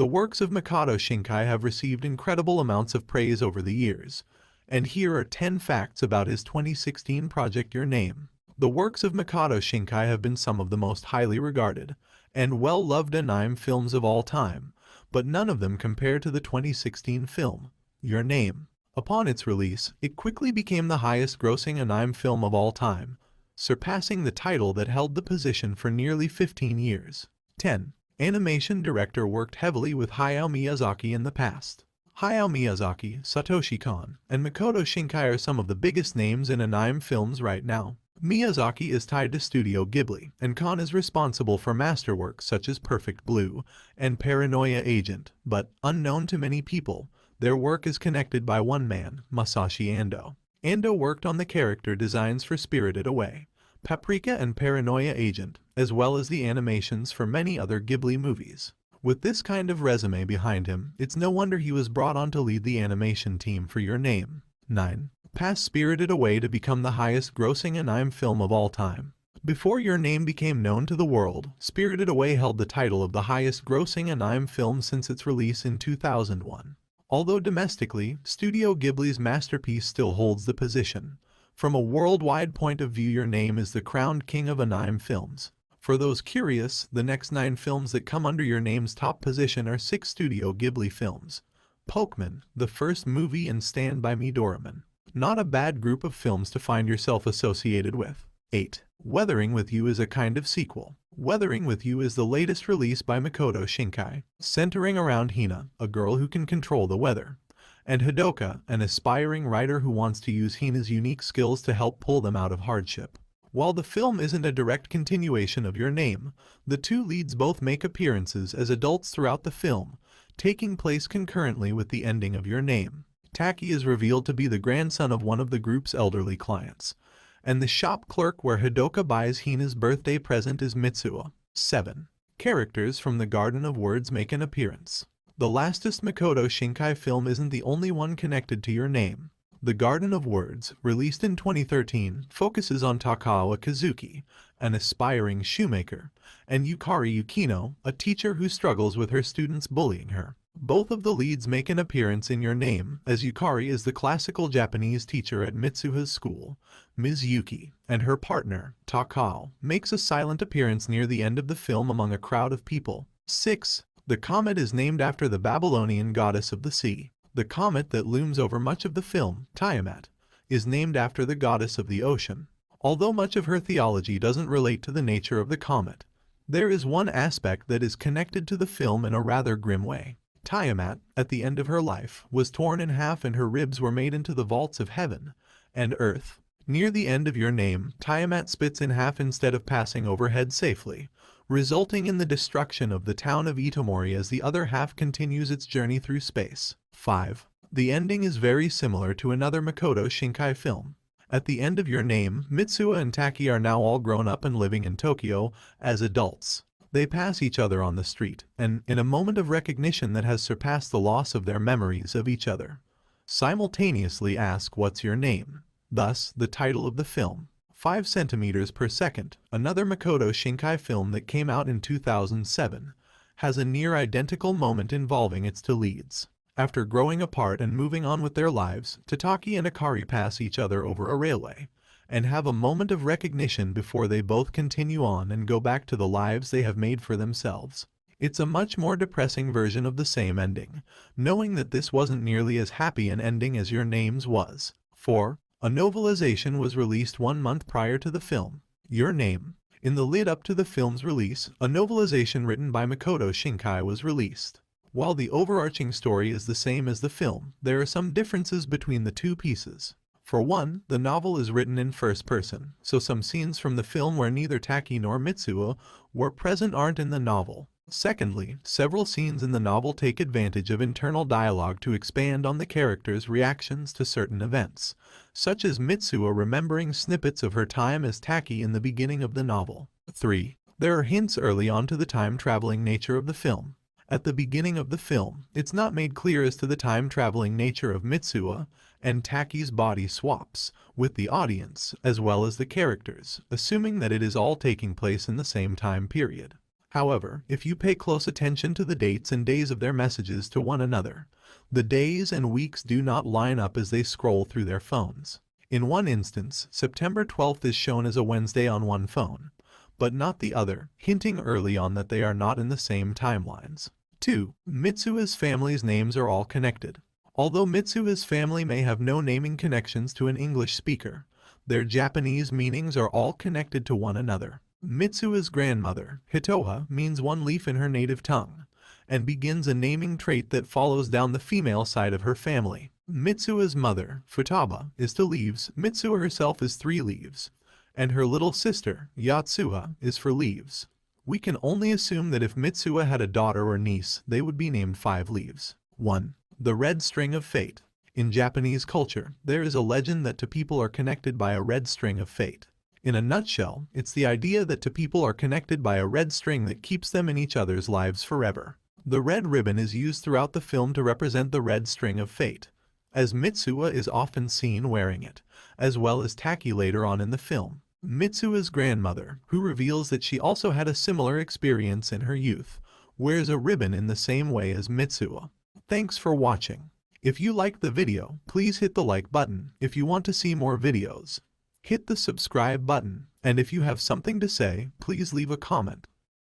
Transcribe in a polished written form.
The works of Makoto Shinkai have received incredible amounts of praise over the years, and here are 10 facts about his 2016 project Your Name. The works of Makoto Shinkai have been some of the most highly regarded and well-loved anime films of all time, but none of them compare to the 2016 film, Your Name. Upon its release, it quickly became the highest-grossing anime film of all time, surpassing the title that held the position for nearly 15 years. 10. Animation director worked heavily with Hayao Miyazaki in the past. Hayao Miyazaki, Satoshi Kon, and Makoto Shinkai are some of the biggest names in anime films right now. Miyazaki is tied to Studio Ghibli, and Kon is responsible for masterworks such as Perfect Blue and Paranoia Agent, but, unknown to many people, their work is connected by one man, Masashi Ando. Ando worked on the character designs for Spirited Away, Paprika and Paranoia Agent, as well as the animations for many other Ghibli movies. With this kind of resume behind him, it's no wonder he was brought on to lead the animation team for Your Name. 9. Passed Spirited Away to become the highest-grossing anime film of all time. Before Your Name became known to the world, Spirited Away held the title of the highest-grossing anime film since its release in 2001. Although domestically, Studio Ghibli's masterpiece still holds the position. From a worldwide point of view, Your Name is the crowned king of anime films. For those curious, the next 9 films that come under Your Name's top position are 6 Studio Ghibli films. Pokemon, the first movie, and Stand By Me Doraemon. Not a bad group of films to find yourself associated with. 8. Weathering with You is a kind of sequel. Weathering with You is the latest release by Makoto Shinkai, centering around Hina, a girl who can control the weather, and Hadoka, an aspiring writer who wants to use Hina's unique skills to help pull them out of hardship. While the film isn't a direct continuation of Your Name, the two leads both make appearances as adults throughout the film, taking place concurrently with the ending of Your Name. Taki is revealed to be the grandson of one of the group's elderly clients, and the shop clerk where Hadoka buys Hina's birthday present is Mitsuo. 7. Characters from the Garden of Words make an appearance. The lastest Makoto Shinkai film isn't the only one connected to Your Name. The Garden of Words, released in 2013, focuses on Takao Kazuki, an aspiring shoemaker, and Yukari Yukino, a teacher who struggles with her students bullying her. Both of the leads make an appearance in Your Name, as Yukari is the classical Japanese teacher at Mitsuha's school. Ms. Yuki, and her partner, Takao, makes a silent appearance near the end of the film among a crowd of people. 6. The comet is named after the Babylonian goddess of the sea. The comet that looms over much of the film, Tiamat, is named after the goddess of the ocean. Although much of her theology doesn't relate to the nature of the comet, there is one aspect that is connected to the film in a rather grim way. Tiamat, at the end of her life, was torn in half and her ribs were made into the vaults of heaven and earth. Near the end of Your Name, Tiamat splits in half instead of passing overhead safely, resulting in the destruction of the town of Itomori as the other half continues its journey through space. 5. The ending is very similar to another Makoto Shinkai film. At the end of Your Name, Mitsuo and Taki are now all grown up and living in Tokyo as adults. They pass each other on the street, and, in a moment of recognition that has surpassed the loss of their memories of each other, simultaneously ask, "What's your name?" Thus, the title of the film. 5 centimeters per second, another Makoto Shinkai film that came out in 2007, has a near-identical moment involving its two leads. After growing apart and moving on with their lives, Tataki and Akari pass each other over a railway, and have a moment of recognition before they both continue on and go back to the lives they have made for themselves. It's a much more depressing version of the same ending, knowing that this wasn't nearly as happy an ending as Your Name's was. 4. A novelization was released 1 month prior to the film, Your Name. In the lead up to the film's release, a novelization written by Makoto Shinkai was released. While the overarching story is the same as the film, there are some differences between the two pieces. For one, the novel is written in first person, so some scenes from the film where neither Taki nor Mitsuo were present aren't in the novel. Secondly, several scenes in the novel take advantage of internal dialogue to expand on the characters' reactions to certain events, such as Mitsuo remembering snippets of her time as Taki in the beginning of the novel. 3. There are hints early on to the time-traveling nature of the film. At the beginning of the film, it's not made clear as to the time-traveling nature of Mitsuo and Taki's body swaps with the audience as well as the characters, assuming that it is all taking place in the same time period. However, if you pay close attention to the dates and days of their messages to one another, the days and weeks do not line up as they scroll through their phones. In one instance, September 12th is shown as a Wednesday on one phone, but not the other, hinting early on that they are not in the same timelines. 2. Mitsuha's family's names are all connected. Although Mitsuha's family may have no naming connections to an English speaker, their Japanese meanings are all connected to one another. Mitsuha's grandmother, Hitoha, means one leaf in her native tongue, and begins a naming trait that follows down the female side of her family. Mitsuha's mother, Futaba, is to leaves, Mitsuha herself is 3 leaves, and her little sister, Yatsuha, is for leaves. We can only assume that if Mitsuha had a daughter or niece, they would be named 5 leaves. 1. The red string of fate. In Japanese culture, there is a legend that two people are connected by a red string of fate. In a nutshell, it's the idea that two people are connected by a red string that keeps them in each other's lives forever. The red ribbon is used throughout the film to represent the red string of fate, as Mitsuha is often seen wearing it, as well as Taki later on in the film. Mitsuha's grandmother, who reveals that she also had a similar experience in her youth, wears a ribbon in the same way as Mitsuha. Thanks for watching. If you liked the video, please hit the like button. If you want to see more videos, hit the subscribe button. And if you have something to say, please leave a comment.